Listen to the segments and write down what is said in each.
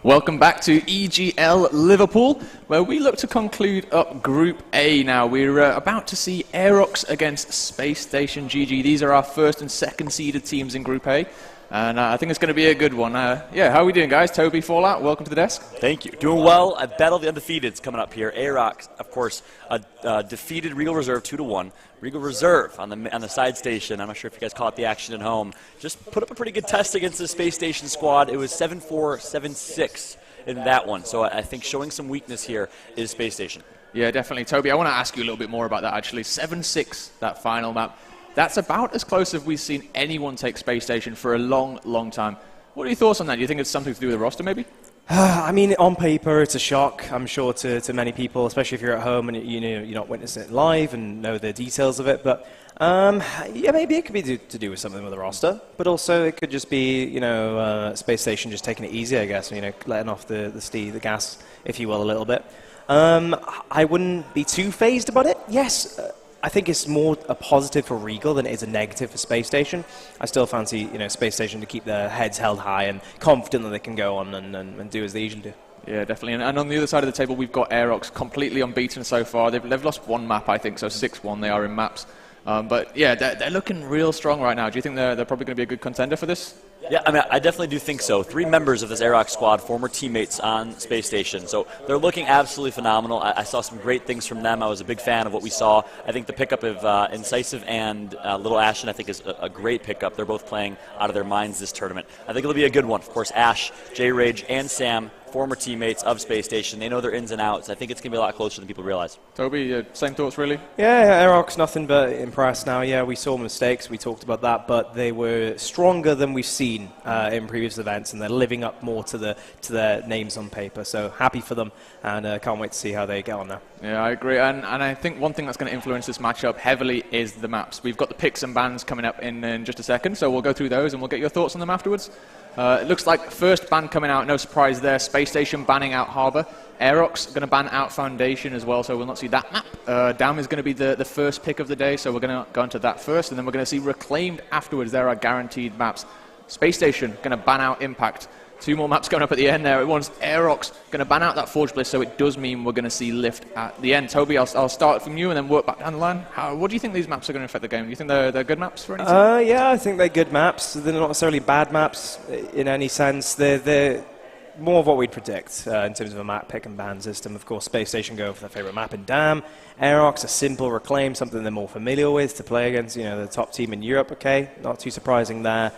Welcome back to EGL Liverpool, where we look to conclude up Group A now. We're about to see Aerox against Spacestation GG. These are our first and second seeded teams in Group A. And I think it's going to be a good one. Yeah, how are we doing, guys? Toby, Fallout, welcome to the desk. Thank you. Doing well. A Battle of the Undefeated's coming up here. Aerox, of course, defeated Regal Reserve 2-1. Regal Reserve on the side station. I'm not sure if you guys caught the action at home. Just put up a pretty good test against the Space Station squad. It was 7-4, 7-6 in that one. So I think showing some weakness here is Space Station. Yeah, definitely. Toby, I want to ask you a little bit more about that, actually. 7-6, that final map. That's about as close as we've seen anyone take Space Station for a long, long time. What are your thoughts on that? Do you think it's something to do with the roster, maybe? I mean, on paper, it's a shock, I'm sure, to many people, especially if you're at home and you're not witnessing it live and know the details of it. But yeah, maybe it could be to do with something with the roster, but also it could just be, Space Station just taking it easy, I guess, letting off the gas, if you will, a little bit. I wouldn't be too phased about it. Yes. I think it's more a positive for Regal than it is a negative for Space Station. I still fancy, Space Station to keep their heads held high and confident that they can go on and do as they usually do. Yeah, definitely. And on the other side of the table, we've got Aerox completely unbeaten so far. They've lost one map, I think, so 6-1 they are in maps. But yeah, they're looking real strong right now. Do you think they're probably going to be a good contender for this? Yeah, I mean, I definitely do think so. 3 members of this Aerox squad, former teammates on Space Station. So they're looking absolutely phenomenal. I saw some great things from them. I was a big fan of what we saw. I think the pickup of Incisive and Little Ashen, I think, is a great pickup. They're both playing out of their minds this tournament. I think it'll be a good one. Of course, Ash, J-Rage, and Sam, former teammates of Space Station. They know their ins and outs. I think it's going to be a lot closer than people realize. Toby, same thoughts, really? Yeah, Aerox, nothing but impressed now. Yeah, we saw mistakes. We talked about that, but they were stronger than we've seen in previous events, and they're living up more to their names on paper. So happy for them, and can't wait to see how they get on now. Yeah, I agree. And I think one thing that's going to influence this matchup heavily is the maps. We've got the picks and bans coming up in just a second, so we'll go through those and we'll get your thoughts on them afterwards. It looks like first ban coming out, no surprise there. Space Station banning out Harbour. Aerox going to ban out Foundation as well, so we'll not see that map. Dam is going to be the first pick of the day, so we're going to go into that first, and then we're going to see Reclaimed afterwards. There are guaranteed maps. Space Station going to ban out Impact. 2 more maps coming up at the end there. It wants Aerox going to ban out that Forge Bliss, so it does mean we're going to see Lift at the end. Toby, I'll start from you and then work back down the line. What do you think these maps are going to affect the game? Do you think they're good maps for any team? Yeah, I think they're good maps. They're not necessarily bad maps in any sense. They're more of what we'd predict in terms of a map pick and ban system. Of course, Space Station go for their favorite map in Dam. Aerox, a simple Reclaim, something they're more familiar with to play against, the top team in Europe. Okay, not too surprising there.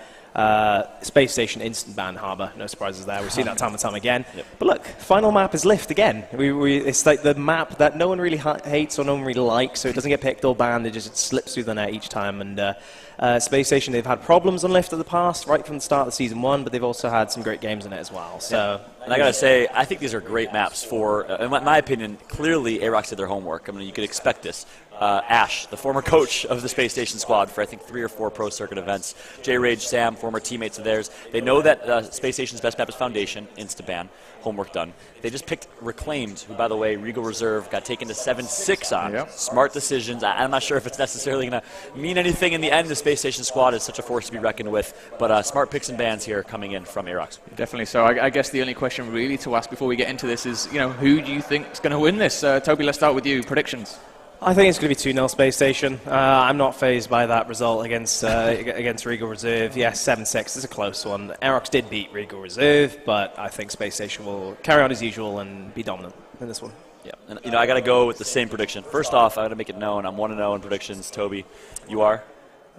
Space Station instant ban Harbour, no surprises there. We've seen that time and time again. Yep. But look, final map is Lift again. It's like the map that no one really hates or no one really likes, so it doesn't get picked or banned. It just slips through the net each time. And Space Station, they've had problems on Lift in the past, right from the start of Season 1, but they've also had some great games in it as well. So, yeah. And I gotta say, I think these are great maps for, in my opinion, clearly Aerox did their homework. I mean, you could expect this. Ash, the former coach of the Space Station squad for I think 3 or 4 Pro Circuit events. J-Rage, Sam, former teammates of theirs. They know that Space Station's best map is Foundation, insta-ban, homework done. They just picked Reclaimed, who, by the way, Regal Reserve got taken to 7-6 on. Yep. Smart decisions. I'm not sure if it's necessarily going to mean anything in the end. The Space Station squad is such a force to be reckoned with, but smart picks and bans here coming in from Aerox. Definitely. So I guess the only question really to ask before we get into this is, who do you think is going to win this? Toby, let's start with you. Predictions. I think it's going to be 2-0 Space Station. I'm not fazed by that result against Regal Reserve. Yes, 7-6 is a close one. Aerox did beat Regal Reserve, but I think Space Station will carry on as usual and be dominant in this one. Yeah, and I got to go with the same prediction. First off, I got to make it known I'm 1-0 in predictions. Toby, you are?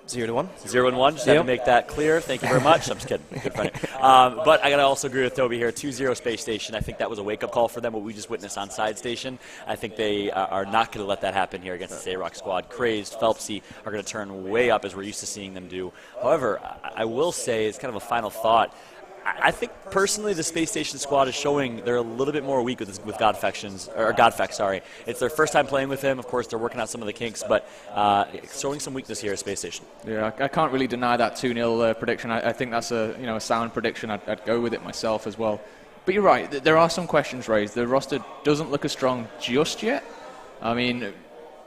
0-1. 0-1. Just had to make that clear. Thank you very much. I'm just kidding. Good friend. But I got to also agree with Toby here. 2-0 Space Station. I think that was a wake-up call for them, what we just witnessed on Side Station. I think they are not going to let that happen here against the Aerox squad. Crazed, Phelpsy are going to turn way up as we're used to seeing them do. However, I will say, it's kind of a final thought, I think personally the Space Station squad is showing they're a little bit more weak with Godfex, sorry. It's their first time playing with him. Of course, they're working out some of the kinks, but showing some weakness here at Space Station. Yeah, I can't really deny that 2-0 prediction. I think that's a sound prediction. I'd go with it myself as well. But you're right, there are some questions raised. The roster doesn't look as strong just yet. I mean,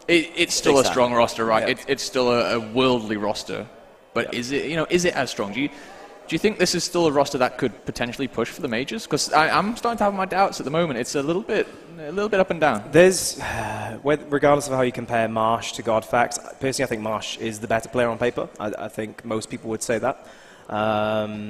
it's still a strong roster, right? Yeah. It's still a worldly roster. But is it as strong? Do Do you think this is still a roster that could potentially push for the majors? Because I'm starting to have my doubts at the moment. It's a little bit up and down. There's, regardless of how you compare Marsh to Godfax, personally I think Marsh is the better player on paper. I think most people would say that,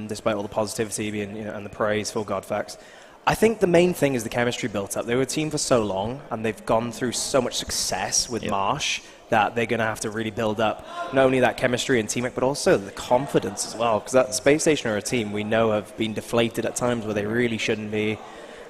despite all the positivity and the praise for Godfax. I think the main thing is the chemistry built up. They were a team for so long, and they've gone through so much success with Marsh that they're going to have to really build up not only that chemistry and teamwork, but also the confidence as well. Because that Space Station are a team we know have been deflated at times where they really shouldn't be.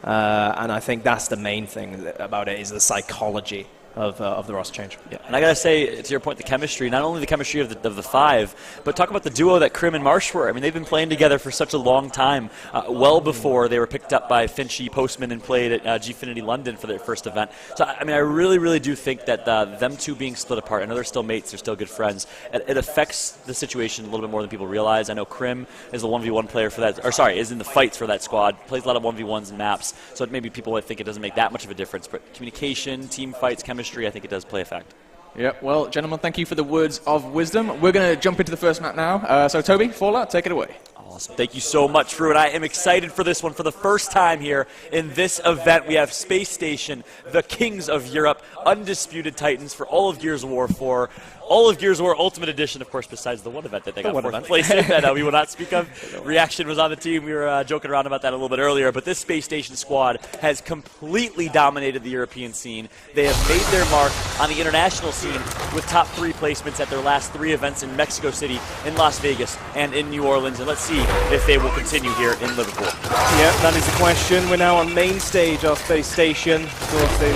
And I think that's the main thing about it, is the psychology of the roster change. Yeah. And I gotta say, to your point, the chemistry, not only the chemistry of the five, but talk about the duo that Krim and Marsh were. I mean, they've been playing together for such a long time, well before they were picked up by Finchy Postman and played at Gfinity London for their first event. So, I mean, I really, really do think that them two being split apart, I know they're still mates, they're still good friends, it affects the situation a little bit more than people realize. I know Krim is a 1v1 player for that, or sorry, is in the fights for that squad, plays a lot of 1v1s and maps, so maybe people might think it doesn't make that much of a difference, but communication, team fights, chemistry, I think it does play a fact. Yeah, well, gentlemen, thank you for the words of wisdom. We're going to jump into the first map now. So, Toby, Fallout, take it away. Awesome. Thank you so much, Drew, and I am excited for this one. For the first time here in this event, we have Space Station, the kings of Europe, undisputed titans for all of Gears of War 4. All of Gears of War Ultimate Edition, of course, besides the one event that they got fourth place in that we will not speak of. Reaction was on the team. We were joking around about that a little bit earlier, but this Space Station squad has completely dominated the European scene. They have made their mark on the international scene with top 3 placements at their last 3 events in Mexico City, in Las Vegas, and in New Orleans. And let's see if they will continue here in Liverpool. Yeah, that is the question. We're now on main stage of Space Station. Of course, they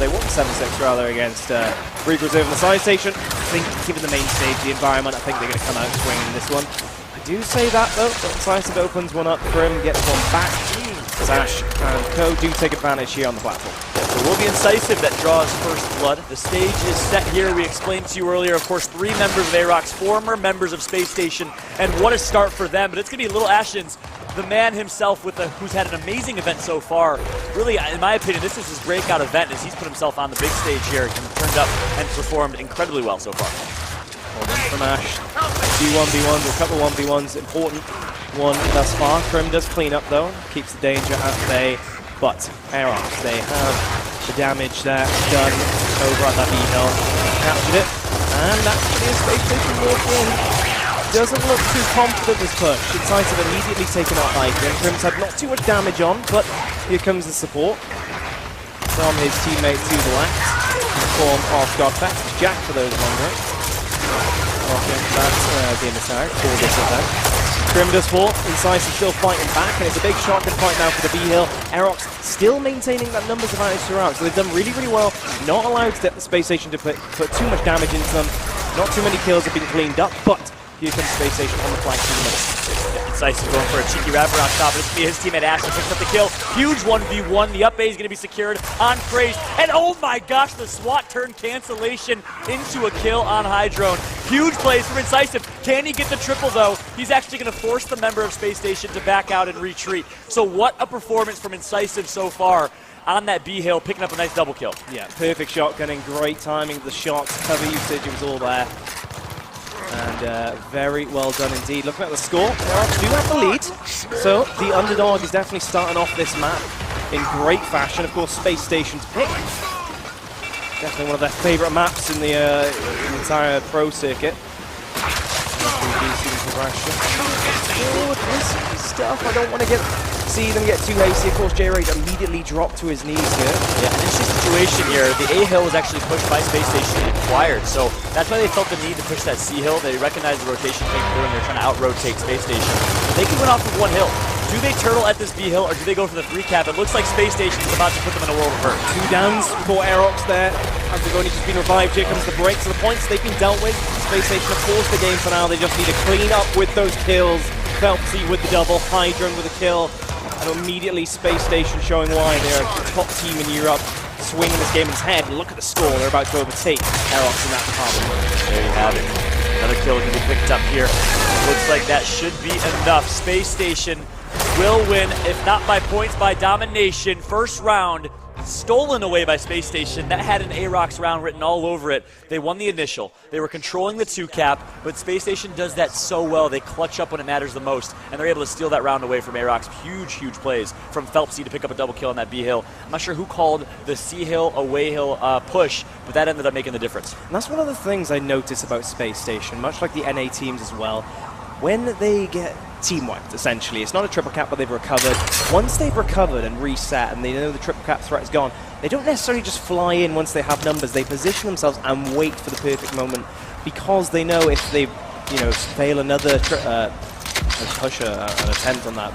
won 7-6 rather against Greek Reserve in the side station. I think, given the main stage, the environment, I think they're going to come out swinging in this one. I do say that, though. Incisive opens one up. Krim gets one back. Sash and Co do take advantage here on the platform. So it will be Incisive that draws first blood. The stage is set here. We explained to you earlier, of course, 3 members of Aerox, former members of Space Station, and what a start for them. But it's going to be Little Ashens, the man himself who's had an amazing event so far. Really, in my opinion, this is his breakout event as he's put himself on the big stage here and turned up and performed incredibly well so far. Well done from Ash. 2 1v1s, a couple 1v1s, important one thus far. Krim does clean up though, keeps the danger at bay, but Aerox, they have the damage there done over at that B-hill. Captured it, and that is Space Station walk in. Doesn't look too confident this push. Incisive immediately taken out Hydra. Krim's had not too much damage on, but here comes the support from his teammate to the left in the form of Godfax. Jack, for those wondering. That's the attack for this event. Krim does fall. Incisive still fighting back, and it's a big shotgun fight now for the B-hill. Aerox still maintaining that numbers advantage throughout, so they've done really, really well. Not allowed the Space Station to put too much damage into them. Not too many kills have been cleaned up, but here comes Space Station on the flank through the middle. Incisive going for a cheeky wrapper on top, but it's going to be his teammate Ash that picks up the kill. Huge 1v1. The up A is going to be secured on Praise. And oh my gosh, the SWAT turn cancellation into a kill on Hydrone. Huge plays from Incisive. Can he get the triple though? He's actually going to force the member of Space Station to back out and retreat. So what a performance from Incisive so far on that B-hill, picking up a nice double kill. Yeah, perfect shotgunning, great timing. The shots, cover usage, it was all there. And very well done indeed. Looking at the score, Aerox do have the lead. So the underdog is definitely starting off this map in great fashion. Of course, Space Station's pick. Definitely one of their favourite maps in the entire pro circuit. Good, risky stuff. I don't want to see them get too hasty. Of course, J-Raid immediately dropped to his knees here. Yeah, an interesting situation here. The A-hill was actually pushed by Space Station and acquired, so that's why they felt the need to push that C-hill. They recognized the rotation came through and they're trying to out-rotate Space Station. They can win off with one hill. Do they turtle at this B-hill or do they go for the 3-cap? It looks like Space Station is about to put them in a world of hurt. 2 downs for Aerox there. As they've only just been revived, here comes the break. So the points they've been dealt with. Space Station have forced the game for now. They just need to clean up with those kills. Phelpsy with the double, Hydron with a kill. And immediately Space Station showing why they're a top team in Europe. Swinging this game in his head. Look at the score. They're about to overtake Aerox in that department. There you have it. Another kill can be picked up here. Looks like that should be enough. Space Station will win, if not by points, by domination. First round, stolen away by Spacestation. That had an Aerox round written all over it. They won the initial. They were controlling the 2-cap, but Spacestation does that so well. They clutch up when it matters the most, and they're able to steal that round away from Aerox. Huge, huge plays from Phelpsy to pick up a double kill on that B hill. I'm not sure who called the C hill, away hill push, but that ended up making the difference. And that's one of the things I notice about Spacestation, much like the NA teams as well. When they get team wiped, essentially, it's not a triple cap, but they've recovered. Once they've recovered and reset and they know the triple cap threat is gone, they don't necessarily just fly in once they have numbers. They position themselves and wait for the perfect moment, because they know if they, fail another push, an attempt on that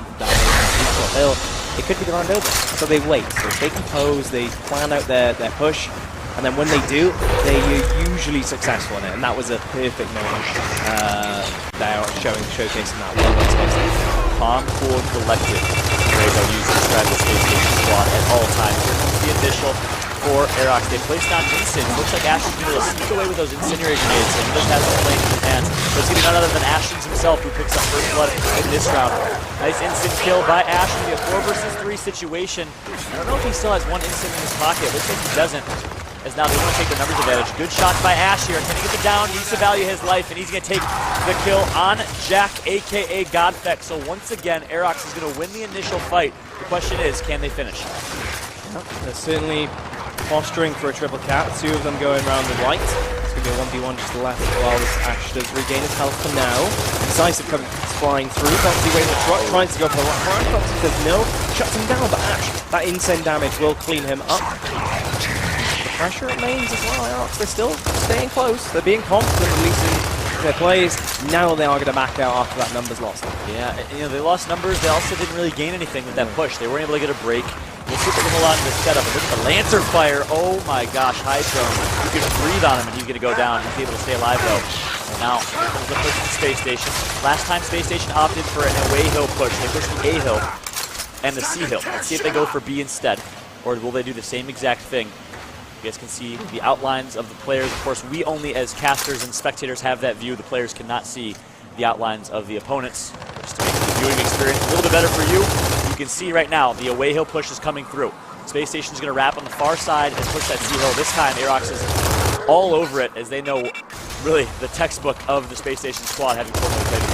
hill, it could be the round over. So they wait. So they compose, they plan out their push, and then when they do, they're usually successful in it. And that was a perfect moment they are showcasing that well. Calm, cool, and collected. Great, they'll use to describe the Spacestation squad at all times. Here comes the initial for Aerox. They placed down Instant. Looks like Ashton's going to sneak away with those incendiary grenades, and he does have some flame in his hands. But it's going to be none other than Ashton's himself who picks up first blood in this round. Nice instant kill by Ashton. A 4 versus 3 situation. I don't know if he still has one instant in his pocket. Looks like he doesn't, as now they want to take the numbers advantage. Good shots by Ash here. Can he get the down? Needs to value his life, and he's going to take the kill on Jack, a.k.a. Godfeck. So once again, Aerox is going to win the initial fight. The question is, can they finish? They're certainly posturing for a triple cap. 2 of them going around the right. It's going to be a 1v1 just left while this Ash does regain his health for now. Decisive comes flying through. Phelpsy waiting the truck, tries to go for the right. Phelpsy says no, shuts him down, but Ash, that insane damage will clean him up. Pressure remains as well. Aerox, they're still staying close. They're being confident, releasing their plays. Now they are going to back out after that numbers lost. Yeah, they lost numbers. They also didn't really gain anything with that push. They weren't able to get a break. We'll see if they can hold on to the setup. And look at the Lancer fire. Oh my gosh, Hydro. You could breathe on him and he's going to go down. He's able to stay alive though. And now, here comes the push from Spacestation. Last time Spacestation opted for an away hill push. They pushed the A hill and the C hill. Let's see if they go for B instead. Or will they do the same exact thing? You guys can see the outlines of the players. Of course, we only as casters and spectators have that view. The players cannot see the outlines of the opponents. Just to make the viewing experience a little bit better for you, you can see right now the away hill push is coming through. Spacestation's going to wrap on the far side and push that C hill. This time, Aerox is all over it, as they know really the textbook of the Spacestation squad, having formerly played it.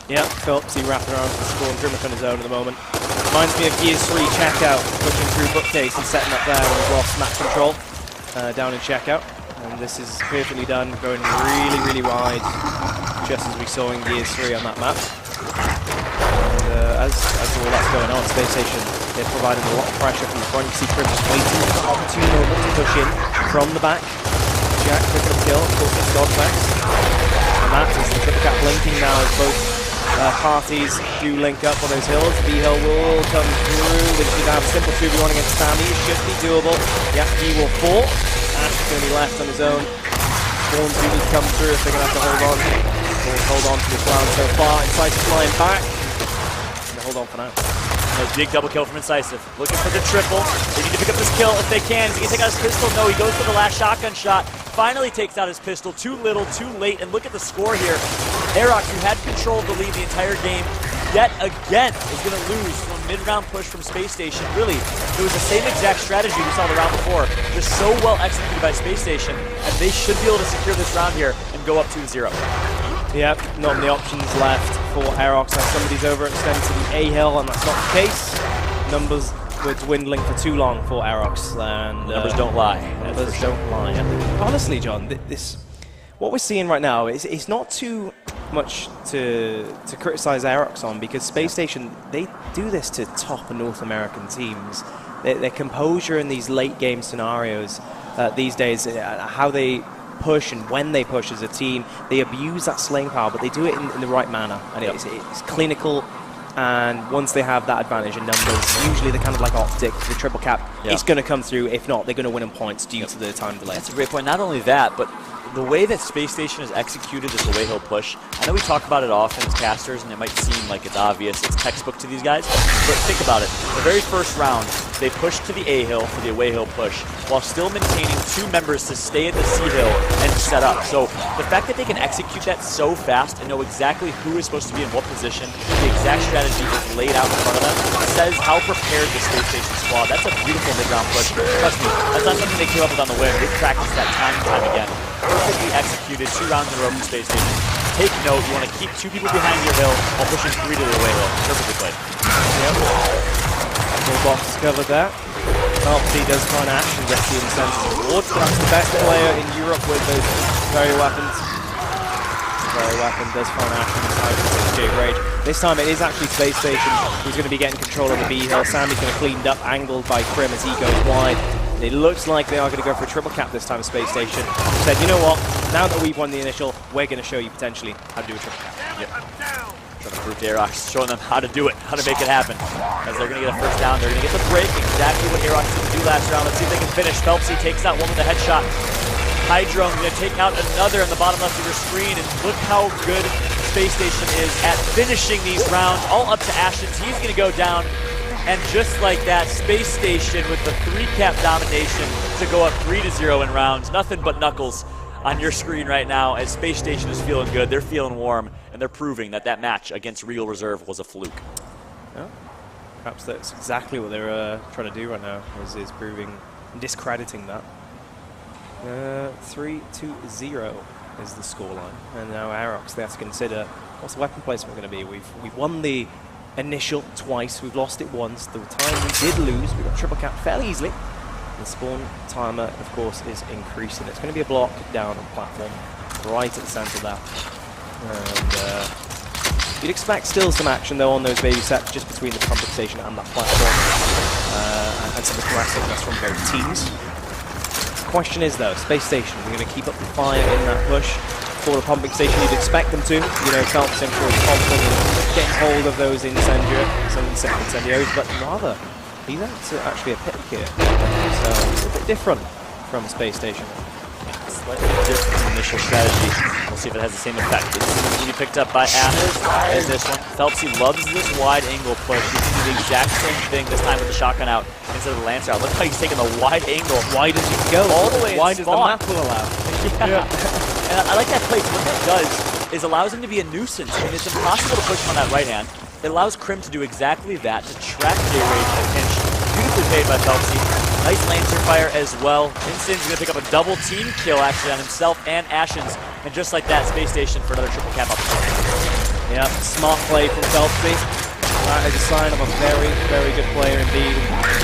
Yeah, Phelpsy wrapping around the spawn pretty much on his own at the moment. Reminds me of Gears 3 checkout, pushing through bookcase and setting up there when he's lost map control down in checkout. And this is perfectly done, going really, really wide, just as we saw in Gears 3 on that map. And as all that's going on, Spacestation, they're providing a lot of pressure from the front. You see Krim just waiting for the opportune moment to push in from the back. Jack picking up a kill, of course, it's Godfex. And that is the triple cap linking now as both parties do link up on those hills. B-hill will come through. They should have a simple 2v1 against Sammy. It should be doable. Yeah, he will fall. Ash is going to be left on his own. Spawns do need to come through if they're going to have to hold on. Hold on to this round so far. Incisive flying back. Hold on for now. A big double kill from Incisive. Looking for the triple. They need to pick up this kill if they can. Is he going to take out his pistol? No, he goes for the last shotgun shot. Finally takes out his pistol. Too little, too late. And look at the score here. Aerox, who had control of the lead the entire game, yet again is going to lose from a mid-round push from Spacestation. Really, it was the same exact strategy we saw the round before. Just so well executed by Spacestation, and they should be able to secure this round here and go up 2-0. Yep, not many options left for Aerox as somebody's overextended to the A-hill, and that's not the case. Numbers were dwindling for too long for Aerox, and numbers don't lie. Numbers don't lie. Honestly, John, what we're seeing right now is not too much to criticize Aerox on, because Spacestation, they do this to top North American teams. Their composure in these late game scenarios these days, how they push and when they push as a team, they abuse that slaying power, but they do it in the right manner, and it's clinical. And once they have that advantage in numbers, usually they're kind of like Optic, the triple cap, it's going to come through. If not, they're going to win in points due to the time delay. That's a great point. Not only that, but the way that Space Station is executed is the way he'll push. I know we talk about it often as casters, and it might seem like it's obvious, it's textbook to these guys, but think about it. The very first round, they pushed to the A hill for the away hill push, while still maintaining 2 members to stay at the C hill and set up. So the fact that they can execute that so fast and know exactly who is supposed to be in what position, the exact strategy is laid out in front of them, says how prepared the Space Station squad. That's a beautiful mid-round push. Trust me, that's not something they came up with on the whim. They've practiced that time and time again. Perfectly executed, 2 rounds in a row from Space Station. Take note, you want to keep 2 people behind your hill while pushing 3 to the away hill. Perfectly played. Yep. Full box covered there. Obviously does find Ash and gets the incentive rewards, but that's the best player in Europe with those very weapons. Very weapon does find Ash inside the 6J Rage. This time it is actually Space Station who's going to be getting control of the B hill. Sammy's going to cleaned up, angled by Krim as he goes wide. And it looks like they are going to go for a triple cap this time, Space Station. Said, you know what, now that we've won the initial, we're going to show you potentially how to do a triple cap. Yep. Trying to prove to Aerox, showing them how to do it, how to make it happen. As they're going to get a first down, they're going to get the break, exactly what Aerox didn't do last round. Let's see if they can finish. Phelpsy takes out one with a headshot. Hydrome going to take out another in the bottom left of your screen, and look how good Space Station is at finishing these rounds, all up to Ashens. He's going to go down, and just like that, Space Station with the 3-cap domination to go up 3-0 in rounds. Nothing but knuckles on your screen right now as Space Station is feeling good. They're feeling warm, and they're proving that that match against Regal Reserve was a fluke. Yeah. Perhaps that's exactly what they're trying to do right now, is proving, discrediting that. 3-0 is the scoreline, and now Aerox, they have to consider what's the weapon placement going to be. We've won the initial twice, we've lost it once. The time we did lose, we got triple cap fairly easily. The spawn timer, of course, is increasing. It's going to be a block down on platform, right at the center of that. And you'd expect still some action though on those baby sets just between the pumping station and that platform, and some aggressiveness from both teams. Question is though, Space Station, we're going to keep up the fire in that push for the pumping station. You'd expect them to. You know, Phelps, I'm sure, is confident in getting hold of those incendiaries, but rather, he's actually a pick here. So, a bit different from Space Station. Slightly different initial strategy. We'll see if it has the same effect. This is going to be picked up by Ash as this one. Phelpsy loves this wide angle push. He's going to do the exact same thing this time with the shotgun out instead of the Lancer out. Look how he's taking the wide angle. Wide as you can go. All the way wide as the spot. map will allow. Yeah. And I like that play. What that does is allows him to be a nuisance. I mean, it's impossible to push him on that right hand. It allows Krim to do exactly that, to track J-Rage at pinch. Beautifully played by Phelpsy. Nice Lancer fire as well. Instin's going to pick up a double team kill actually on himself and Ashens. And just like that, Space Station for another triple cap opportunity. Yeah, smart play from Phelpsy. That is a sign of a very, very good player indeed.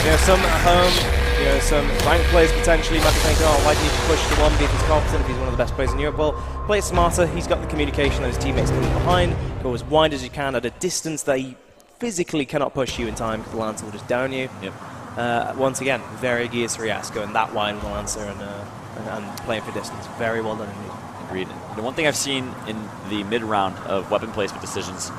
You know, some at home, you know, some ranked players potentially might be thinking, oh, why do you need to push the 1B if he's confident, if he's one of the best players in Europe? Well, play it smarter. He's got the communication that his teammates coming behind. Go as wide as you can at a distance that he physically cannot push you in time because the Lancer will just down you. Yep. Once again, very geared to Rias going that wide with the Lancer and playing for distance. Very well done indeed. Agreed. The one thing I've seen in the mid-round of weapon placement decisions,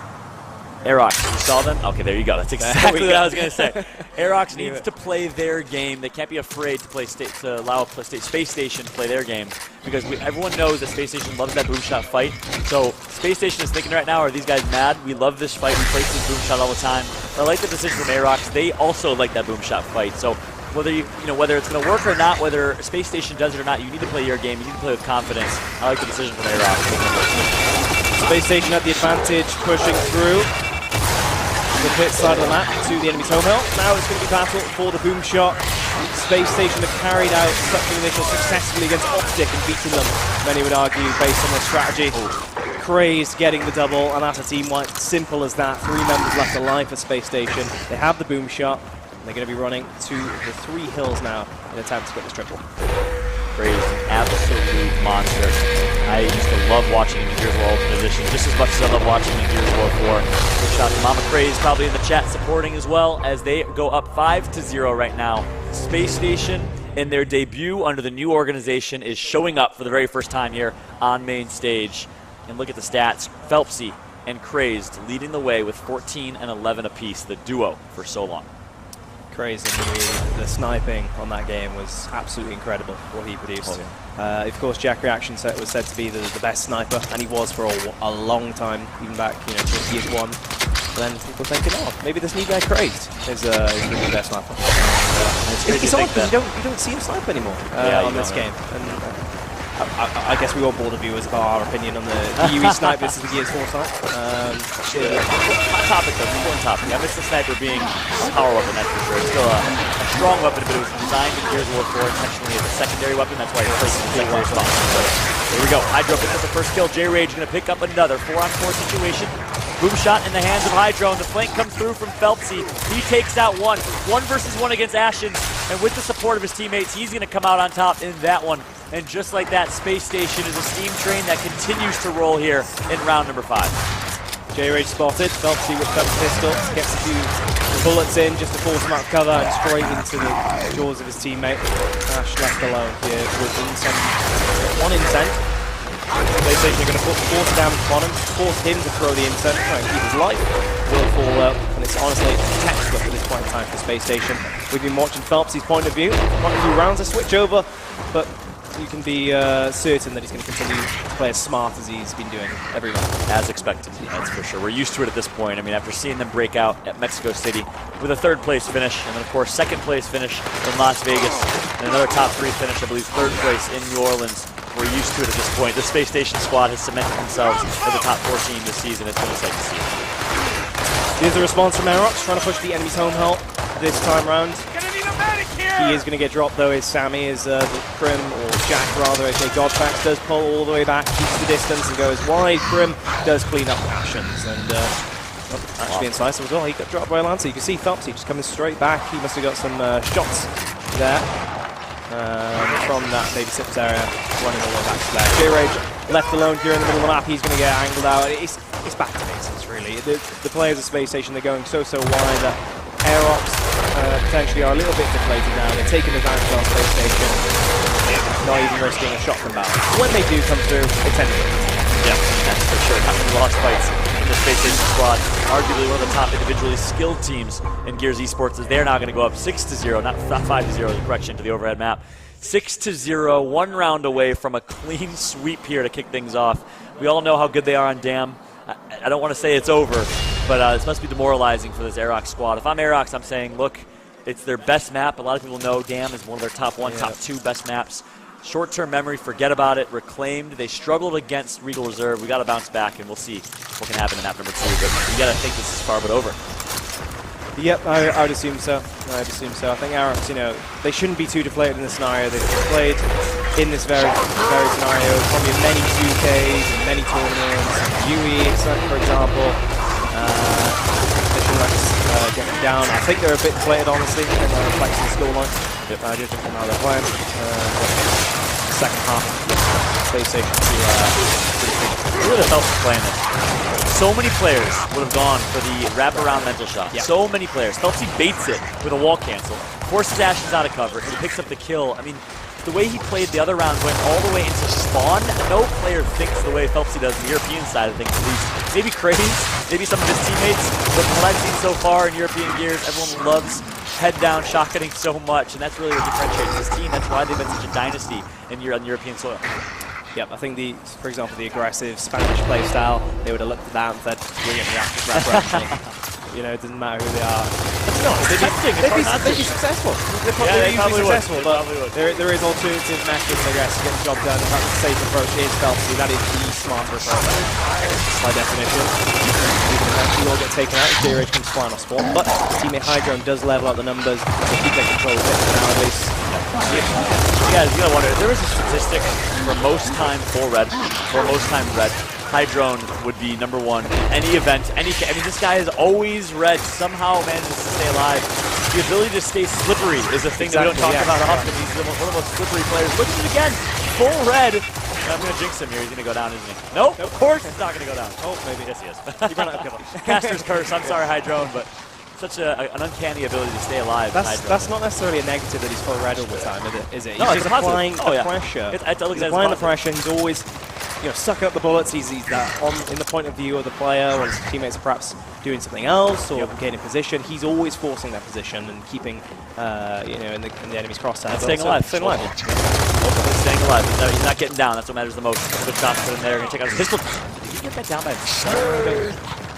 Aerox, you saw them? Okay, there you go. That's exactly what I was going to say. Aerox needs to play their game. They can't be afraid to allow Space Station to play their game because everyone knows that Space Station loves that boom shot fight. So Space Station is thinking right now, are these guys mad? We love this fight. We place this boom shot all the time. But I like the decision from Aerox. They also like that boom shot fight. So whether whether it's going to work or not, whether Space Station does it or not, you need to play your game. You need to play with confidence. I like the decision from Aerox. Space Station had the advantage, pushing through the pit side of the map to the enemy's home hill. Now it's going to be battle for the boom shot. Space Station have carried out such an initial successfully against Optic and beaten them, many would argue, based on their strategy. Crazed getting the double, and that's a team wipe. Simple as that. 3 members left alive for Space Station. They have the boom shot. They're going to be running to the 3 hills now in an attempt to get this triple. Crazed, absolute monster. I used to love watching him in Gears of War Ultimate Edition just as much as I love watching him in Gears of War 4. Good shot to Mama Craze, probably in the chat supporting as well, as they go up 5-0 right now. Space Station, in their debut under the new organization, is showing up for the very first time here on main stage. And look at the stats. Phelpsy and Crazed leading the way with 14 and 11 apiece, the duo for so long. Crazy. The sniping on that game was absolutely incredible, what he produced. Oh, yeah. Of course, Jack Reaction was said to be the best sniper, and he was for a long time, even back, to year 1. But then people thinking, oh, maybe this new guy Crazed is the new best sniper. It's odd because you don't see him snipe anymore on this game. And, I guess we all bored of viewers about our opinion on the UE snipe versus the Gears 4 snipe. Hot topic though, important topic. I miss the sniper being a power weapon, that's for sure. It's still a strong weapon, but it was designed in Gears of War 4 intentionally as a secondary weapon. That's why it's placed in the secondary spot. So here we go. Hydro picks up the first kill. J-Rage going to pick up another 4-on-4 situation. Boom shot in the hands of Hydro, and the flank comes through from Phelpsy. He takes out one. 1 versus 1 against Ashens, and with the support of his teammates, he's going to come out on top in that one. And just like that, Space Station is a steam train that continues to roll here in round number 5. J-Rage spotted. Phelpsy with that pistol gets a few bullets in just to force him out of cover and straight into the jaws of his teammate. Ash left alone here with Incent. 1 Incent. PlayStation are going to force damage upon him, force him to throw the Incent, try and keep his life. Will fall out, and it's honestly textbook at this point in time for Space Station. We've been watching Phelpsy's point of view. Quite a few rounds to switch over, but you can be certain that he's going to continue to play as smart as he's been doing every round. As expected, that's for sure. We're used to it at this point. I mean, after seeing them break out at Mexico City with a 3rd place finish, and then of course 2nd place finish in Las Vegas, and another top 3 finish, I believe 3rd place in New Orleans. We're used to it at this point. The Space Station squad has cemented themselves as a top 4 team this season. It's been exciting to see. Here's the response from Aerox, trying to push the enemy's home help this time round. He is going to get dropped though, is Sammy, is Prim, or Jack rather, okay, Godfax does pull all the way back, keeps the distance and goes wide. Prim does clean up Ashens, and actually incisive as well, he got dropped by Lancer. You can see Phelpsy just coming straight back, he must have got some shots there from that baby sips area, running all the way back to there. J-Rage left alone here in the middle of the map, he's going to get angled out. It's back to basics really. The players of Space Station, they're going so wide that Aerox potentially are a little bit deflated now. They're taking advantage of Space Station, not even risking a shotgun battle. When they do come through, they tend to win. Yeah, that's for sure. Not many lost fights in the Space Station squad. Arguably one of the top individually skilled teams in Gears Esports, as they're now going to go up 6-0, not 5-0, correction to the overhead map. 6-0, 1 round away from a clean sweep here to kick things off. We all know how good they are on Dam. I don't want to say it's over, but this must be demoralizing for this Aerox squad. If I'm Aerox, I'm saying, look, it's their best map. A lot of people know Dam is one of their top 1, top 2 best maps. Short-term memory, forget about it. Reclaimed. They struggled against Regal Reserve. We got to bounce back, and we'll see what can happen in map number 2. But you got to think this is far but over. Yep, I would assume so. I think Aerox, they shouldn't be too deflated in this scenario. They've played in this very scenario, probably in many 2Ks and many tournaments, UE, for example. Getting down. I think they're a bit deflated, honestly, and reflecting the scoreline. Yep. I do think how they're playing. Second half, Space Station Who would have felt playing this? So many players would have gone for the wraparound mental shot. Yep. So many players. Phelpsy baits it with a wall cancel, forces Ashens out of cover, and he picks up the kill. I mean, the way he played the other round, going all the way into spawn, no player thinks the way Phelpsy does, the European side of things at least. Maybe Craze, maybe some of his teammates, but from what I've seen so far in European Gears, everyone loves head-down shotgunning so much, and that's really what differentiates this team. That's why they've been such a dynasty on European soil. Yep, I think for example, the aggressive Spanish play style, they would have looked at that and said, we're going to react it doesn't matter who they are. It's not. They'd be successful. They're usually successful, but there is alternative methods, I guess, to get the job done. And that's the safe approach is Phelpsy. That is the smarter approach, by definition. Eventually will get taken out if J-Rage comes flying off spawn, but teammate Hydron does level up the numbers to keep their control of it now at least. You gotta wonder, there is a statistic for most time full red, for most time red. Hydron would be #1 in any event. I mean, this guy is always red, somehow manages to stay alive. The ability to stay slippery is a thing that we don't talk about often. He's one of the most slippery players. Look at it again, full red. I'm going to jinx him here. He's going to go down, isn't he? Nope, of course he's not going to go down. Oh, maybe. Yes, he is. He ran out of cover. Caster's curse. I'm sorry, Hydron, but such an uncanny ability to stay alive. That's not necessarily a negative that he's full red all the time, is it? He's no, just applying the pressure. He's applying the pressure. He's always sucking up the bullets. He's that in the point of view of the player, when his teammates are perhaps doing something else or gaining position. He's always forcing that position and keeping, in the enemy's crosshair. Staying alive. Staying alive. Ultimately staying alive. He's not getting down. That's what matters the most. Good shots put in there. Going to take out his pistol. Did he get that down by himself?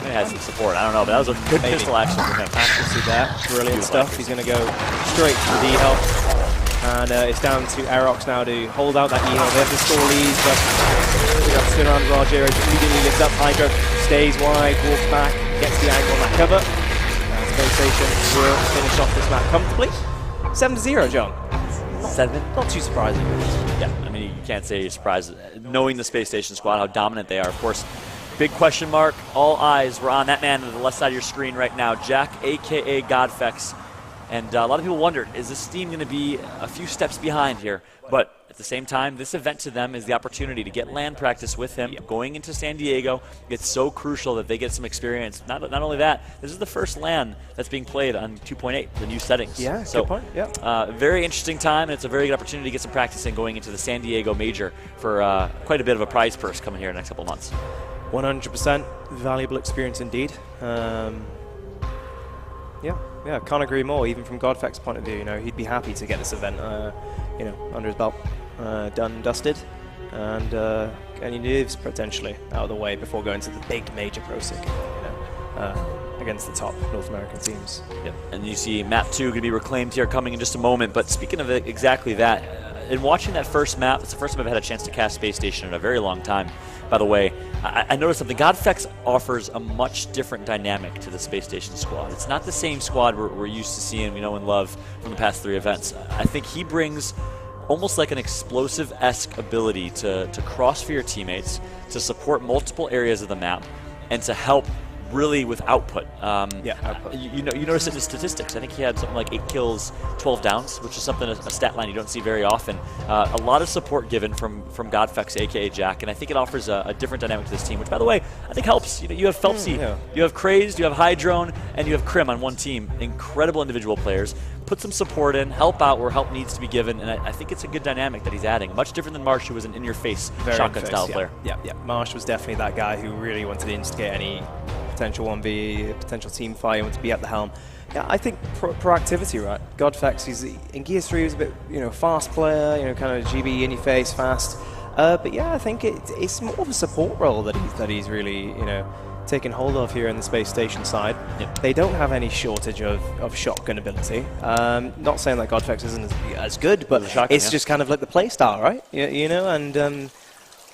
He had some support. I don't know, but that was a good pistol action from him. Accuracy there. Brilliant stuff. He's going to go straight to the D-help. And it's down to Aerox now to hold out that E-help. They have to score leads, but we have to spin around Rogero. Immediately lifts up. Hydro stays wide, walks back, gets the angle on that cover. Spacestation will finish off this map comfortably. 7-0, John. 7? Not too surprising. Yeah, I mean, you can't say you're surprised. Knowing the Spacestation squad, how dominant they are, of course. Big question mark. All eyes were on that man on the left side of your screen right now, Jack, a.k.a. Godfex. And a lot of people wondered, is this team going to be a few steps behind here? But at the same time, this event to them is the opportunity to get LAN practice with him. Going into San Diego, it's so crucial that they get some experience. Not only that, this is the first LAN that's being played on 2.8, the new settings. Yeah, so, good point. Yeah. Very interesting time, and it's a very good opportunity to get some practice in going into the San Diego Major for quite a bit of a prize purse coming here in the next couple of months. 100% valuable experience indeed. Yeah, can't agree more. Even from Godfex's point of view, he'd be happy to get this event, under his belt, done and dusted, and any nerves potentially out of the way before going to the big major pro circuit, against the top North American teams. Yep. And you see map 2 going to be reclaimed here coming in just a moment. But speaking of exactly that, in watching that first map, it's the first time I've had a chance to cast Spacestation in a very long time. By the way, I noticed something. Godfex offers a much different dynamic to the Spacestation squad. It's not the same squad we're used to seeing, we know and love from the past 3 events. I think he brings almost like an explosive-esque ability to cross for your teammates, to support multiple areas of the map, and to help really with output. Output. You notice it in his statistics. I think he had something like 8 kills, 12 downs, which is something, a stat line you don't see very often. A lot of support given from Godfex, a.k.a. Jack, and I think it offers a different dynamic to this team, which, by the way, I think helps. You have Felpsy, you have Crazed, you have Hydrone, and you have Krim on one team. Incredible individual players. Put some support in, help out where help needs to be given, and I think it's a good dynamic that he's adding. Much different than Marsh, who was an in-your-face shotgun-style player. Yeah. Marsh was definitely that guy who really wanted to instigate any potential 1v, potential team fight, wanted to be at the helm. Yeah, I think proactivity, right? Godfex, in Gears 3 he was a bit, fast player, kind of GB in your face, fast. But yeah, I think it's more of a support role that he's really, taken hold of here in the Space Station side. They don't have any shortage of shotgun ability. Not saying that Godfex isn't as good, but it's just kind of like the play style, right? And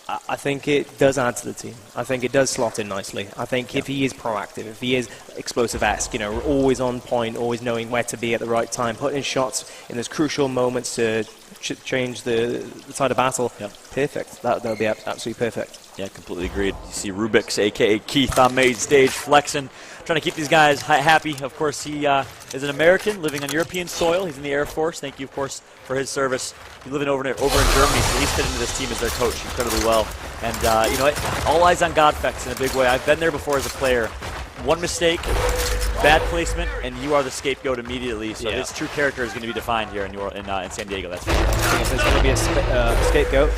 I think it does add to the team. I think it does slot in nicely. I think if he is proactive, if he is explosive-esque, always on point, always knowing where to be at the right time, putting shots in those crucial moments to change the side of battle, perfect. That would be absolutely perfect. Yeah, completely agreed. You see Rubix, a.k.a. Keith, on main stage, flexing, trying to keep these guys happy. Of course, he is an American living on European soil. He's in the Air Force. Thank you, of course, for his service. He's living over in Germany, so he's fit into this team as their coach incredibly well. And, all eyes on Godfex in a big way. I've been there before as a player. One mistake, bad placement, and you are the scapegoat immediately. So his true character is going to be defined here in San Diego. That's for sure. If there's going to be a scapegoat,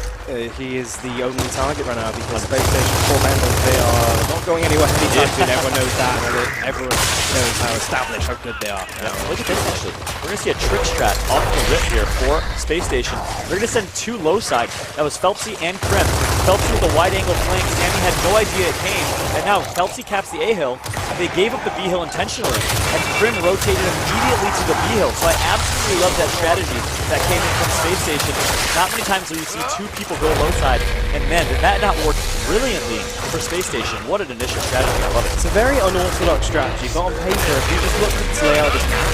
he is the only target right now because Space Station 4 members, they are not going anywhere anytime soon. Everyone knows that. Everyone knows how established, how good they are. Look at this, actually. We're going to see a trick strat off the rip here for Space Station. They're going to send 2 low side. That was Felpsy and Krim. Felpsy with a wide angle flank. Sammy had no idea it came. And now Felpsy caps the A hill. They gave up the B hill intentionally, and Krim rotated immediately to the B hill. So I absolutely love that strategy that came in from Space Station. Not many times do you see 2 people go low side, and man, did that not work brilliantly for Space Station. What an initial strategy. I love it. It's a very unorthodox strategy, but on paper, if you just look at this layout of this map,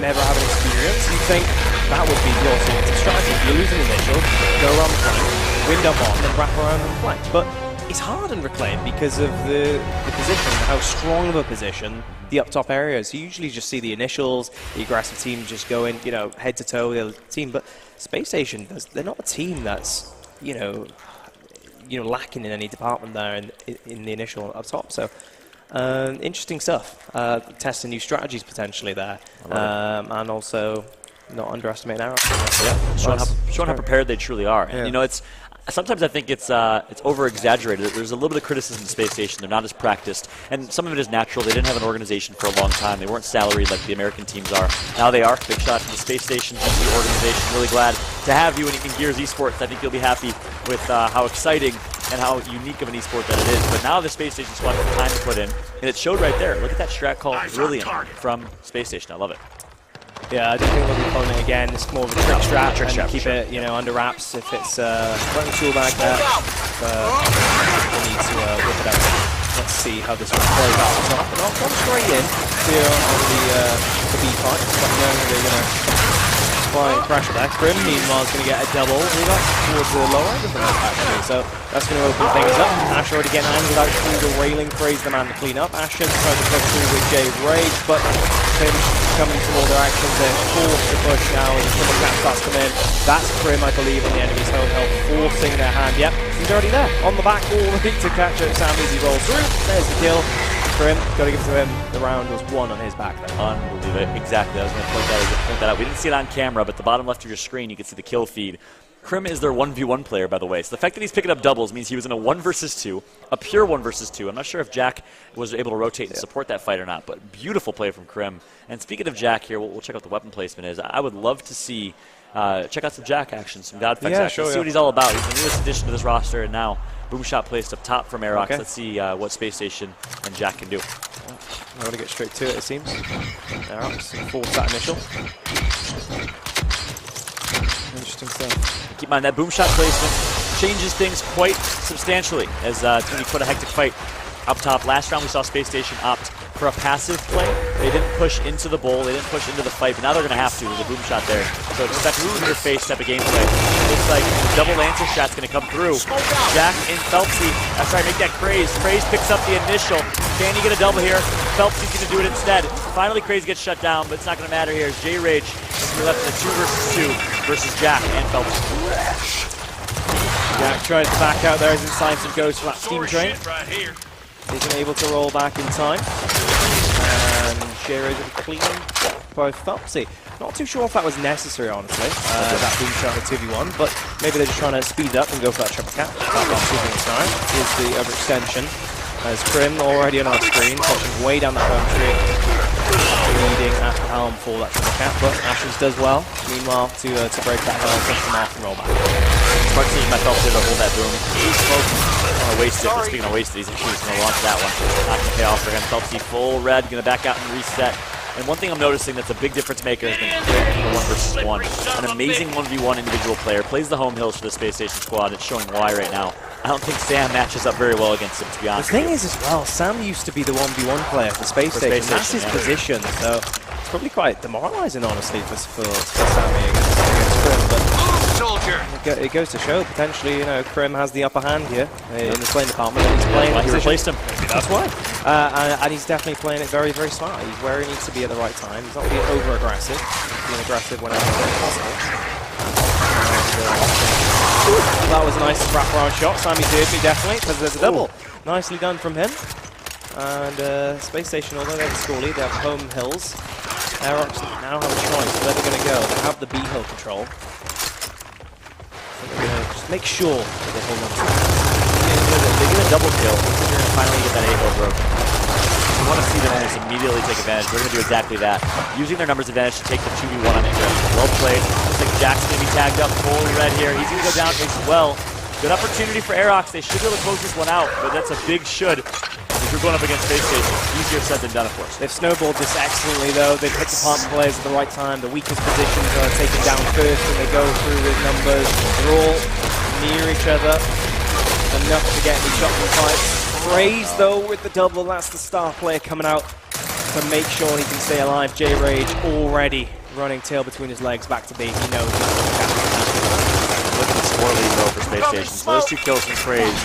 never have an experience, you think that would be your sort of strategy. You lose an initial, go around the flank, wind up on, and wrap around the flank. But it's hard in Reclaim because of the position, how strong of a position the up top areas. You usually just see the initials, the aggressive team just going, head to toe with the other team. But Space Station, they're not a team that's, lacking in any department there in the initial up top. So interesting stuff. Testing new strategies potentially there, and also not underestimating Aerox. Showing how prepared they truly are. And, Sometimes I think it's over-exaggerated. There's a little bit of criticism of Space Station. They're not as practiced, and some of it is natural. They didn't have an organization for a long time. They weren't salaried like the American teams are. Now they are. Big shout to the Space Station, to the organization. Really glad to have you in Gears Esports. I think you'll be happy with how exciting and how unique of an esport that it is. But now the Space Station squad has time to put in, and it showed right there. Look at that strat call, brilliant from Space Station. I love it. Yeah, I don't think we'll be calling it again. It's more of a trick strat, and keep sure. it, under wraps. If it's running tool back there, we need to whip it out. Let's see how this one plays out. So I'll come straight in here on the B fight. They're going to try and crash that. Grim, meanwhile, is going to get a double. We got towards the lower end of the map, actually. So that's going to open things up. Ash already getting angled out through the railing. Praise the man to clean up. Ashen trying to push through with Jay Rage, but Pim coming from all their actions. They're forced to push now as the triple cap starts to come in. That's Grim, I believe, on the enemy's home health, forcing their hand. Yep, he's already there. On the back wall, ready to catch it. Sam as he rolls through. There's the kill. Grim, got to give it to him. The round was won on his back there. Unbelievable. Exactly. I was going to point that out. We didn't see it on camera, but the bottom left of your screen, you can see the kill feed. Krim is their 1v1 player, by the way. So the fact that he's picking up doubles means he was in a 1 versus 2, a pure 1 versus 2. I'm not sure if Jack was able to rotate and support that fight or not, but beautiful play from Krim. And speaking of Jack here, we'll check out the weapon placement is. I would love to see, check out some Jack action, some Godflex action, see what he's all about. He's the newest addition to this roster, and now boom shot placed up top from Aerox. Let's see what Space Station and Jack can do. I want to get straight to it seems. Aerox, force that initial. Interesting stuff. Keep in mind that boom shot placement changes things quite substantially as it's going to be quite a hectic fight up top. Last round we saw Space Station opt for a passive play. They didn't push into the bowl, they didn't push into the fight, but now they're going to have to with a boom shot there. So expect in your face type of gameplay. Looks like the double lancer shot's going to come through. Jack and Phelpsy, make that Craze. Craze picks up the initial. Can he get a double here? Phelpsy's going to do it instead. Finally Craze gets shut down, but it's not going to matter here. As J Rage is left in a 2 versus 2 versus Jack and Phelpsy. Jack tries to back out there as inside some goes for that steam train. Isn't able to roll back in time. And J-Rage will be clean by Phelpsy. Not too sure if that was necessary, honestly, that boom shot in 2v1, but maybe they're just trying to speed up and go for that triple cap. Here's the overextension. As Krim already on our screen, touching way down the home street. Leading after Helm for that triple cap, but Ashens does well. Meanwhile, to break that Helm, push them off and roll back. Smart decision by Phelpsy to hold that boom. He's going to waste it, but speaking of wasted, he's actually going to launch that one. Not going to pay off for him. Phelpsy full red, going to back out and reset. And one thing I'm noticing that's a big difference maker has been Krim in the 1 versus 1. An amazing 1v1 individual player. Plays the home hills for the Space Station squad. It's showing why right now. I don't think Sam matches up very well against him, to be honest. The thing is as well, Sam used to be the 1v1 player for Space Station. That's his position, so it's probably quite demoralizing, honestly, for Sammy against Krim. But it goes to show, potentially, Krim has the upper hand here in the playing department. And he's playing he replaced him. That's why. And he's definitely playing it very, very smart. He's where he needs to be at the right time. He's not being over-aggressive. He's being aggressive whenever possible. That was a nice wraparound shot. Sammy did me definitely, because there's a double. Nicely done from him. And Space Station, although they're the score lead, they have home hills. Aerox now have a choice. Where they're going to go. They have the B hill control. They're going to just make sure that they hold on to it. They get a double kill. They're going to finally get that A hill broken. We want to see them just immediately take advantage. We're going to do exactly that. Using their numbers advantage to take the 2v1 on it. Well played. Looks like Jack's going to be tagged up full red here. He's going to go down as well. Good opportunity for Aerox. They should be able to close this one out, but that's a big should. If you're going up against Space Station, easier said than done, of course. They've snowballed this excellently, though. They've hit the partner players at the right time. The weakest positions are taken down first, and they go through with numbers. They're all near each other. Enough to get any shot in fights. Praise, though, with the double. That's the star player coming out to make sure he can stay alive. J-Rage already running tail between his legs back to B. He knows he's going to capture. Look at the score lead, though, for Space Station. So those 2 kills from Praise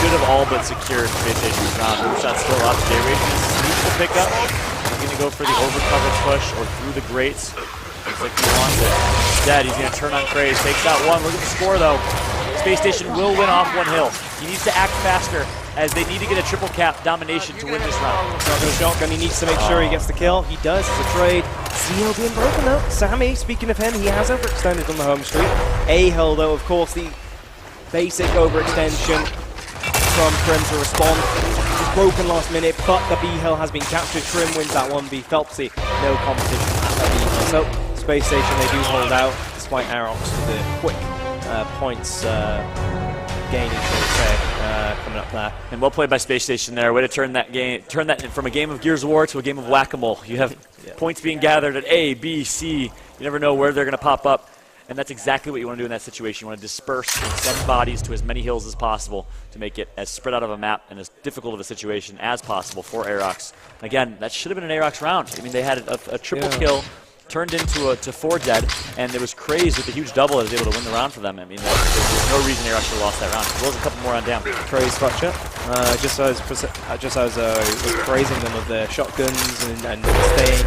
should have all but secured Space Station's round. Boom shot still up. J-Rage needs to pick up. He's going to go for the overcover push or through the grates. Looks like he wants it. Instead, he's going to turn on Craze. Takes out 1. Look at the score, though. Space Station will win off 1 hill. He needs to act faster as they need to get a triple cap domination to win this round. Not shotgun, he needs to make sure he gets the kill. He does, it's a trade. Zeal being broken though. Sammy, speaking of him, he has overextended on the home street. A hill though, of course, the Basic overextension from Krim to respond. It's broken last minute, but the B-Hill has been captured. Krim wins that 1v. Phelpsy, no competition at that B-Hill. So, Space Station, they do hold out, despite Aerox with the quick points gaining, shall we say, coming up there. And well played by Space Station there. Way to turn that from a game of Gears of War to a game of Whack-A-Mole. You have points being gathered at A, B, C. You never know where they're going to pop up. And that's exactly what you want to do in that situation. You want to disperse and send bodies to as many hills as possible to make it as spread out of a map and as difficult of a situation as possible for Aerox. Again, that should have been an Aerox round. I mean, they had a triple kill, turned into to 4 dead, and it was crazed with the huge double that was able to win the round for them. I mean, there's no reason Aerox should have lost that round, as well as a couple more on down. Craze structure. Just as I was praising them of their shotguns and staying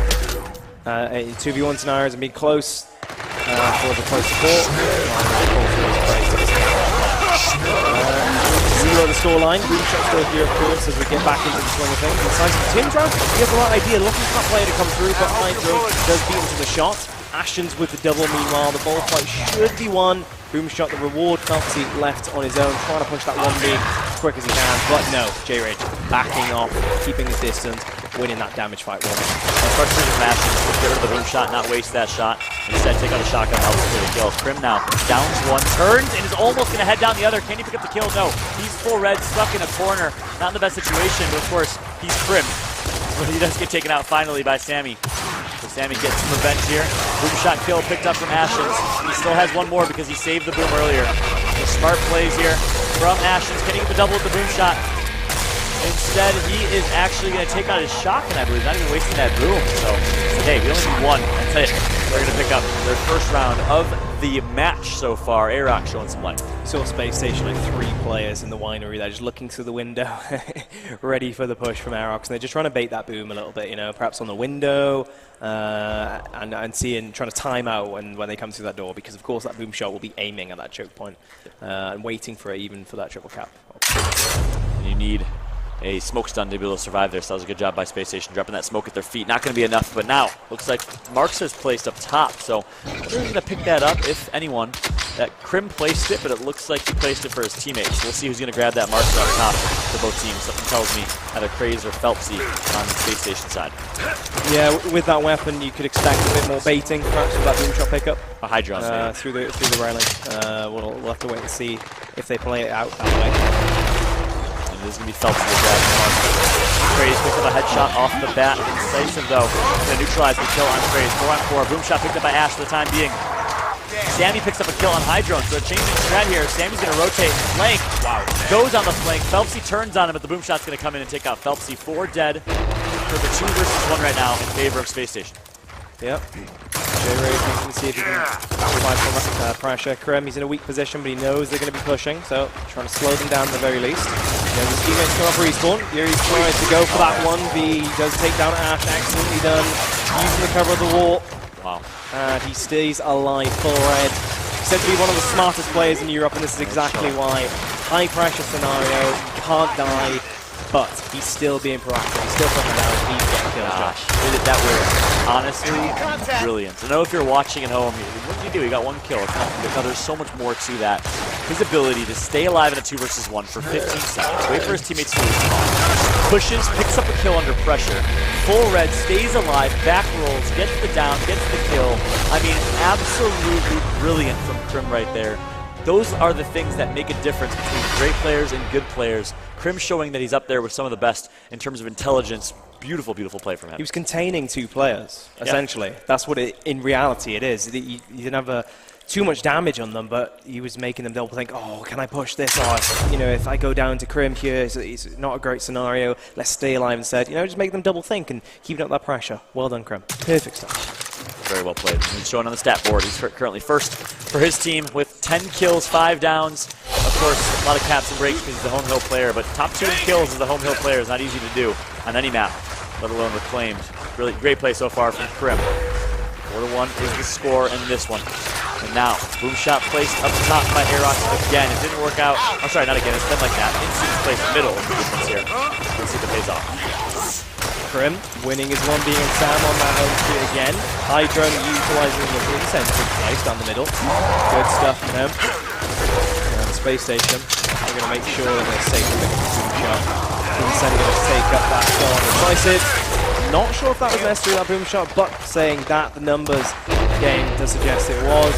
in 2v1 scenarios and being close for the close support. Zero the scoreline. Boomshot still here, of course, as we get back into the swing of things. Inside some Tim's round, he has the right idea, looking for that player to come through, but Hydro does beat him to the shot. Ashton's with the double, meanwhile, the ball fight should be won. Boomshot, the reward, Phelpsy left on his own, trying to push that 1v as quick as he can, but no, J-Rage backing off, keeping his distance, winning that damage fight. Frustrating from Ashton, get rid of the Boomshot, not waste that shot. Instead, take out a shotgun, helps for the kill. Krim now downs one, turns, and is almost going to head down the other. Can he pick up the kill? No. He's full red, stuck in a corner. Not in the best situation, but of course, he's Krim. But he does get taken out finally by Sammy. So Sammy gets some revenge here. Boomshot kill picked up from Ashton's. He still has one more because he saved the boom earlier. So smart plays here from Ashton's. Can he get the double with the Boomshot? Instead, he is actually going to take out his shotgun, I believe, not even wasting that boom. So, hey, we only need one. That's it. They're going to pick up their first round of the match so far. Aerox showing some life. You saw Space Station, like 3 players in the winery there, just looking through the window, ready for the push from Aerox. And they're just trying to bait that boom a little bit, you know, perhaps on the window, and trying to time out when they come through that door, because of course that boom shot will be aiming at that choke point and waiting for it, even for that triple cap. And you need a smoke stun to be able to survive there, so that was a good job by Space Station, dropping that smoke at their feet. Not going to be enough, but now looks like Marks is placed up top, so who's going to pick that up, if anyone? That Krim placed it, but it looks like he placed it for his teammates. We'll see who's going to grab that Marks up top for both teams. Something tells me either Craze or Phelpsy on the Space Station side. Yeah, with that weapon, you could expect a bit more baiting, perhaps with that Boomshot pickup. A Hydra through the railing. We'll have to wait and see if they play it out that way. This is going to be Phelps to grab Craze picks up a headshot off the bat. Incisive, though. Going to neutralize the kill on Craze. 4-on-4. Boomshot picked up by Ash for the time being. Sammy picks up a kill on Hydrone, so changing strat here. Sammy's going to rotate flank. Wow. Goes on the flank. Phelpsy turns on him, but the Boomshot's going to come in and take out Phelpsy. 4 dead for the 2 versus 1 right now in favor of Space Station. Yep. J-Ray thinking to see if he can provide some pressure. Krim, he's in a weak position, but he knows they're going to be pushing, so trying to slow them down at the very least. Yeah, his teammates come up respawn. Yuri's trying to go for that 1v. He does take down Ash, excellently done. Using the cover of the wall. Wow. And he stays alive, full red. He's said to be one of the smartest players in Europe, and this is exactly why. High pressure scenario, can't die, but he's still being proactive. He's still putting down, he's getting kills. Gosh, that was honestly brilliant. I know if you're watching at home, what did you do? He got 1 kill. It's nothing. No, there's so much more to that. His ability to stay alive in a 2 versus 1 for 15 seconds, wait for his teammates to respawn, pushes, picks up a kill under pressure, full red, stays alive, back rolls, gets the down, gets the kill. I mean, absolutely brilliant from Krim right there. Those are the things that make a difference between great players and good players. Krim showing that he's up there with some of the best in terms of intelligence. Beautiful, beautiful play from him. He was containing 2 players, essentially. Yeah. That's what in reality it is. He didn't have too much damage on them, but he was making them double think, oh, can I push this? Or, you know, if I go down to Krim here, it's not a great scenario. Let's stay alive instead. You know, just make them double think and keeping up that pressure. Well done, Krim. Perfect stuff. Very well played. He's showing on the stat board. He's currently first for his team with 10 kills, 5 downs. Of course, a lot of caps and breaks because he's the home hill player, but top 2 in kills as a home hill player is not easy to do on any map, let alone reclaimed. Really great play so far from Krim. 4-1 is the score in this one. And now, Boomshot placed up top by Aerox again. It didn't work out. I'm sorry, not again. It's been like that. Instinct placed middle of the difference here. Let's see if it pays off. Krim winning his 1v and Sam on that home street again. Hydrone utilizing the incentive place down the middle. Good stuff from him. And Space Station. They're going to make sure that they're safe from the boom shot. Beanzy going to take up that kill on Decisive. Not sure if that was necessary, that boom shot, but saying that the numbers game does suggest it was.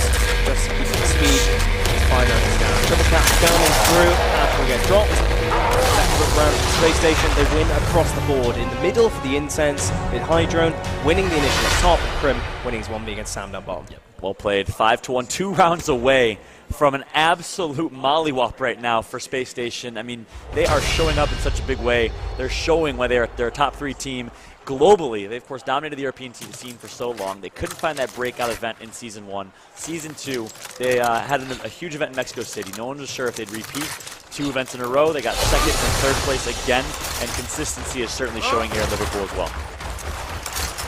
Just keeping the speed. It's 5 rounds down. Triple cap coming through after we get dropped. Second round for Space Station, they win across the board. In the middle for the Incense, with Hydrone winning the initial top, Crim winning his 1B against Sam down bottom. Yep. Well played. 5-1, 2 rounds away from an absolute mollywop right now for Space Station. I mean, they are showing up in such a big way. They're showing why they're a top 3 team globally. They, of course, dominated the European scene for so long. They couldn't find that breakout event in Season 1. Season 2, they had a huge event in Mexico City. No one was sure if they'd repeat. 2 events in a row. They got second and third place again, and consistency is certainly showing here in Liverpool as well.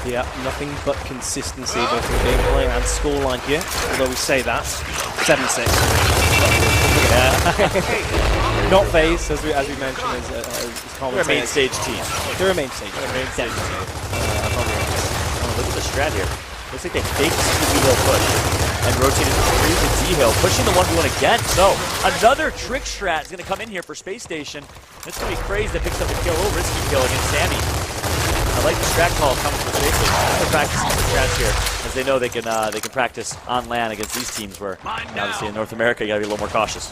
Yeah, nothing but consistency both in gameplay and scoreline here. Although we say that, 7-6. Yeah. Not phased, as we mentioned, as commentators. They're a main stage team. They're a main stage team. Look at the strat here. Looks like they faked the Z-Hill push and rotated through the Z-Hill, pushing the 1v1 again. So another trick strat is going to come in here for Space Station. It's going to be crazy that picks up a kill, a little risky kill against Sammy. I like the strat call coming from Space Station. They're practicing the strats here, as they know they can practice on land against these teams where, obviously in North America, you got to be a little more cautious.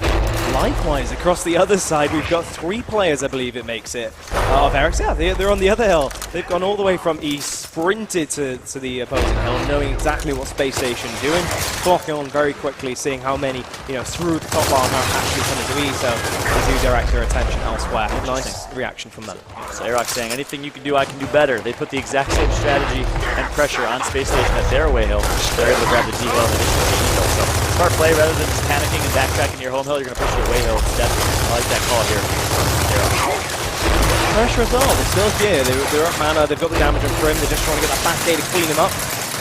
Likewise, across the other side, we've got 3 players, I believe it makes it, of Aerox. Yeah, they're on the other hill. They've gone all the way from East, sprinted to the opposing hill, knowing exactly what Space Station is doing, clocking on very quickly, seeing how many, through the top bar are actually coming to East, so they do direct their attention elsewhere. Nice reaction from them. So Aerox saying, anything you can do, I can do better. They put the exact same strategy and pressure on Space Station at their away hill. They're able to grab the D hill and the D hill. So smart play, rather than just panicking and backtracking your home hill, you're going to push your away hill instead. I like that call here. Pressure as well. They're still here. They're up mana. They've got the damage on Crim. They're just trying to get that back day to clean him up.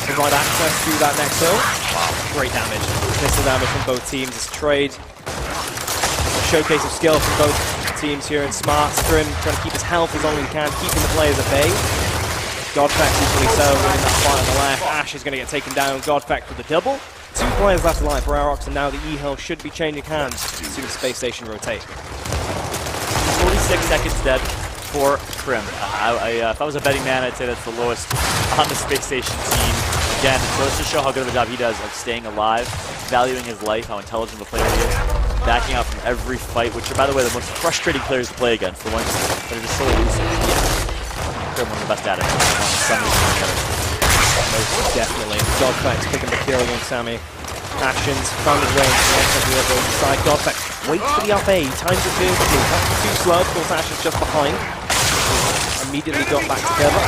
Provide access to that next hill. Wow, great damage. Missile damage from both teams. It's a trade. A showcase of skill from both teams here. And Smart, Crim trying to keep his health as long as he can, keeping the players at bay. Godfax equally so, winning that fight on the left. Ash is going to get taken down. Godfax with the double. 2 players left alive for Aerox, and now the E-Hill should be changing hands as soon as Space Station rotate. 46 seconds dead for Crim. If I was a betting man, I'd say that's the lowest on the Space Station team. Again, it goes to show how good of a job he does of staying alive, valuing his life, how intelligent of a player he is, backing out from every fight, which are, by the way, the most frustrating players to play against, the ones that are just so elusive. Crim, one of the best at it. Most definitely. Godfax picking the kill against Sammy. Actions found his way into the end of the other side. Godfax waits for the up A, times it perfectly. That's too slow. Of course, Ash is just behind. Immediately got back together.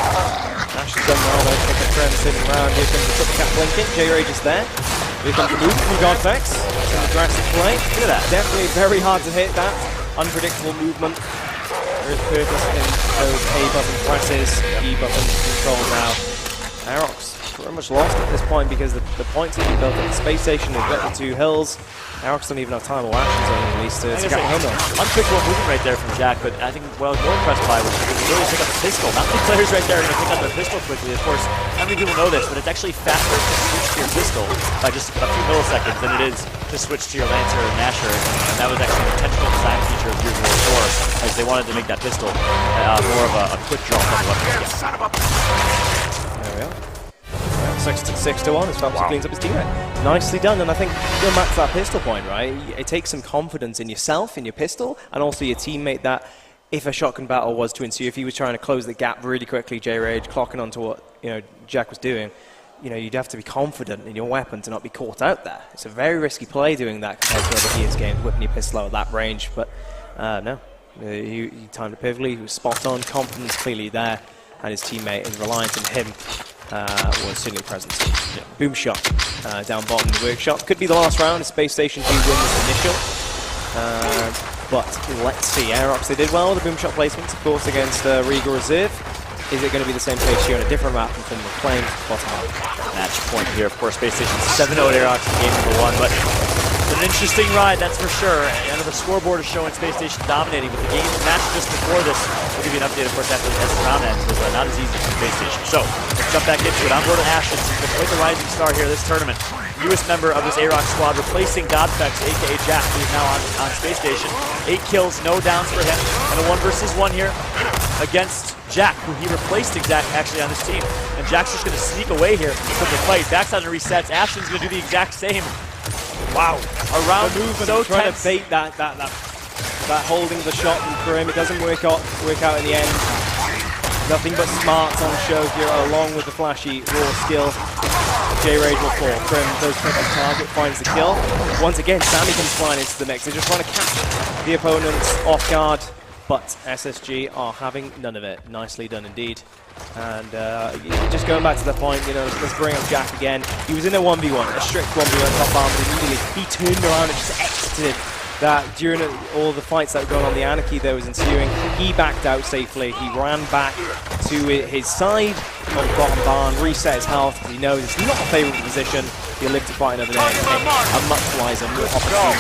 Ash has done well though. Pick up Crim sitting around. Here comes the triple cap blinking. J-Rage is there. Here comes the move from Godfax. Some aggressive play. Look at that. Definitely very hard to hit that. Unpredictable movement. There is purpose in those A button presses. E button control now. Aerox pretty much lost at this point because the points have been built at the Space Station. They've got the 2 hills. Aerox don't even have time or actions on at least to get home run. Unpredictable movement right there from Jack, but I think what I was more impressed by was really pick up the pistol. Not many players right there are going to pick up the pistol quickly. Of course, not many people know this, but it's actually faster to switch to your pistol by just a few milliseconds than it is to switch to your Lancer or Nasher. And that was actually an intentional design feature of Gears of War 4, as they wanted to make that pistol more of a quick draw from the weapon skill. There we are. 6-1 as Phelps cleans up his teammate. Nicely done, and I think going back to that pistol point, right? It takes some confidence in yourself, in your pistol, and also your teammate that if a shotgun battle was to ensue, if he was trying to close the gap really quickly, J-Rage, clocking onto what Jack was doing, you'd have to be confident in your weapon to not be caught out there. It's a very risky play doing that compared to other Gears games, whipping your pistol out at that range, but no. He timed it perfectly, he was spot on, confidence clearly there, and his teammate, his reliance on him, was certainly present. Yeah. Boom shot down bottom of the workshop. Could be the last round. Space Station do win this initial. But let's see. Aerox, they did well with the boom shot placements, of course, against Regal Reserve. Is it going to be the same case here on a different map from the Flames bottom half? Match point here, of course. Space Station 7-0 at Aerox in game number 1, but it's an interesting ride, that's for sure. And the scoreboard is showing Space Station dominating, but the game match just before this, we'll give you an update, of course, after the round ends, was not as easy for Space Station. So, let's jump back into it. I'm Gordon Ashton, quite the rising star here this tournament. newest member of this Aerox squad, replacing Godfex, a.k.a. Jack, who is now on Space Station. 8 kills, no downs for him, and a 1 versus 1 here against Jack, who he replaced actually on his team. And Jack's just going to sneak away here from the fight. Backside and resets. Ashton's going to do the exact same. Wow. Around so trying tense. to bait that holding the shot from Krim. It doesn't work out in the end. Nothing but smarts on show here, along with the flashy raw skill. J-Rage will fall. Krim does pick the target, finds the kill. Once again, Sammy comes flying into the mix. They're just trying to catch the opponents off guard, but SSG are having none of it. Nicely done indeed. And just going back to the point, let's bring up Jack again. He was in a 1v1, a strict 1v1 top arm, but immediately he turned around and just exited that during all the fights that were going on, the anarchy that was ensuing. He backed out safely. He ran back to his side on the bottom barn, reset his health, because he knows it's not a favourite position. He'll live to fight another day. A much wiser, more opportune.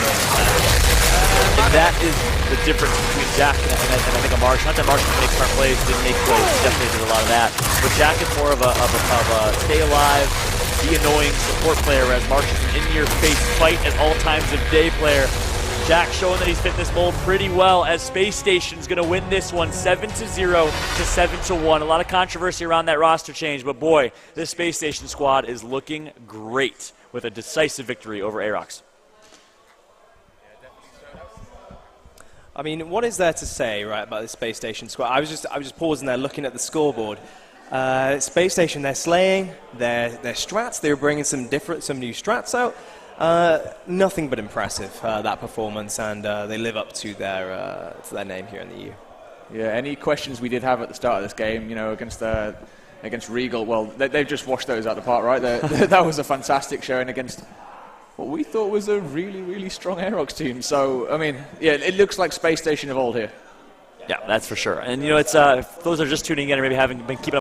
And that is the difference between Jack and I think a Marsh. Not that Marsh didn't make smart plays, didn't make plays, he definitely did a lot of that. But Jack is more of a stay alive, be annoying support player, whereas Marsh is an in-your-face fight at all times of day player. Jack showing that he's fit this mold pretty well, as Space Station's going to win this one 7-0 to 7-1. A lot of controversy around that roster change, but boy, this Space Station squad is looking great with a decisive victory over Aerox. I mean, what is there to say, right, about this Space Station squad? I was just pausing there, looking at the scoreboard. Space Station, they're slaying their strats. They were bringing some new strats out. Nothing but impressive, that performance, and they live up to their name here in the EU. Yeah. Any questions we did have at the start of this game, against Regal? Well, they've just washed those out of the park, right? That was a fantastic showing against what we thought was a really, really strong Aerox team. So, I mean, yeah, it looks like Space Station evolved here. Yeah, that's for sure. And, it's if those are just tuning in or maybe haven't been keeping up